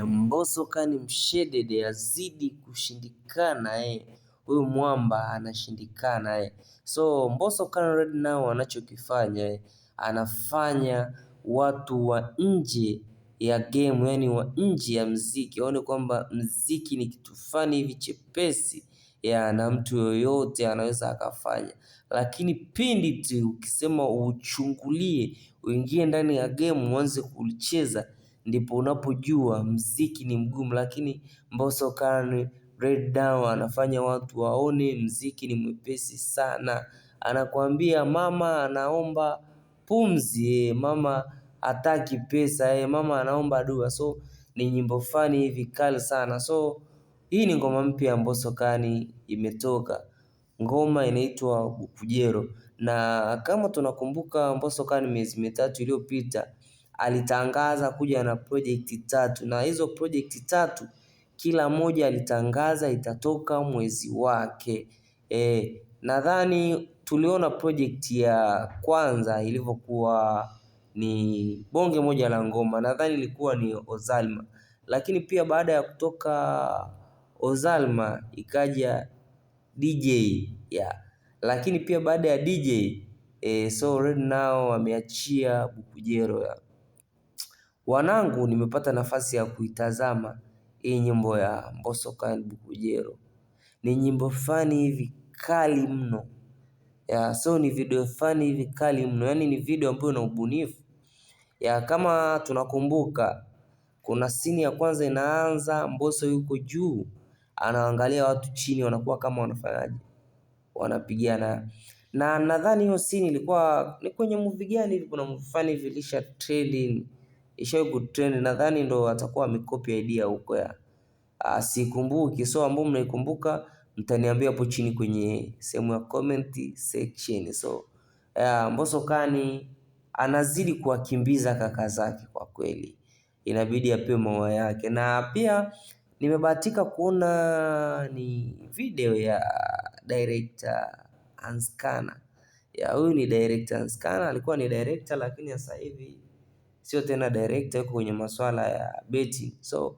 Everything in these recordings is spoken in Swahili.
Mbosso kani mshedede azidi kushindikana huyu mwamba anashindikana So Mbosso kani right now anachokifanya anafanya watu wa nje ya game, yani wa nje ya mziki waone kwamba mziki ni kitu fani hivi chepesi na mtu yoyote anaweza akafanya, lakini pindi tu ukisema uchungulie uingie ndani ya game uanze kulicheza ndipo unapojua mziki ni mgumu. Lakini Mbosso Khan right now anafanya watu waone mziki ni mwepesi sana. Anakuambia mama anaomba pumzi, mama hataki pesa, mama anaomba dua. So ni nyimbo fani hivi kali sana. So hii ni ngoma mpya ya Mbosso Khan imetoka. Ngoma inaitwa Bukujero, na kama tunakumbuka Mbosso Khan miezi mitatu iliyopita alitangaza kuja na project 3, na hizo project 3 kila moja alitangaza itatoka mwezi wake. Nadhani tuliona project ya kwanza ilivyokuwa ni bonge moja la ngoma, nadhani ilikuwa ni Ozalma, lakini pia baada ya kutoka Ozalma ikaja DJ lakini pia baada ya DJ so right now ameachia Bukujero Wanangu, nimepata nafasi ya kuitazama hii nyimbo ya Mbosso Khan Bukujero. Ni nyimbo fani hivi kali mno. So ni video fani hivi kali mno. Yani ni video ambayo ina ubunifu. Kama tunakumbuka kuna scene ya kwanza inaanza Mbosso yuko juu, anaangalia watu chini wanakuwa kama wanafanyaje, wanapigana. Na nadhani hiyo scene ilikuwa ni kwenye movie gani hivi, kuna movie fani hivi ilisha trending, ishawahi kutrend, nadhani ndo atakuwa amecopy idea huko sikumbuki. So ambao mnaikumbuka mtaniambia hapo chini kwenye sehemu ya comment section. So Mbosso Khan anazidi kuwakimbiza kaka zake, kwa kweli inabidi apewe maua yake. Na pia nimebahatika kuona ni video ya director Anskana. Huyu ni director Anskana, alikuwa ni director lakini sasa hivi sio tena director, yuko kwenye masuala ya betting. So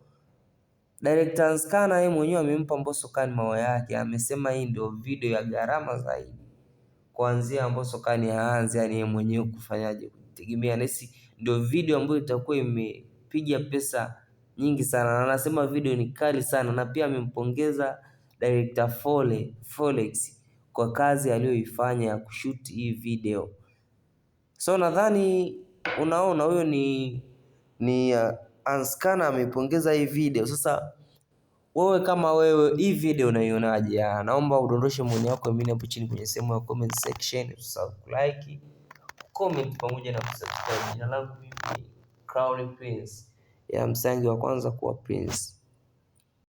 director Anskana yeye mwenyewe amempa Mbosso Khan maua yake, amesema hii ndio video ya gharama zaidi kuanzia Mbosso Khan aanze, yani yeye mwenyewe kufanyaje, kutegemea nesi ndio video ambayo itakuwa imepiga pesa nyingi sana, na anasema video ni kali sana. Na pia amempongeza director Folex kwa kazi aliyoifanya ya kushoot hii video. So nadhani unaona huyo ni Anskana amepongeza hii video. Sasa wewe kama wewe hii video unaionaje? Naomba udondoshe maoni yako mimi hapo chini kwenye sehemu ya comment section. Usisahau like, comment pamoja na kusubscribe. Jina langu mimi Crown Prince, msangi wa kwanza kuwa Prince.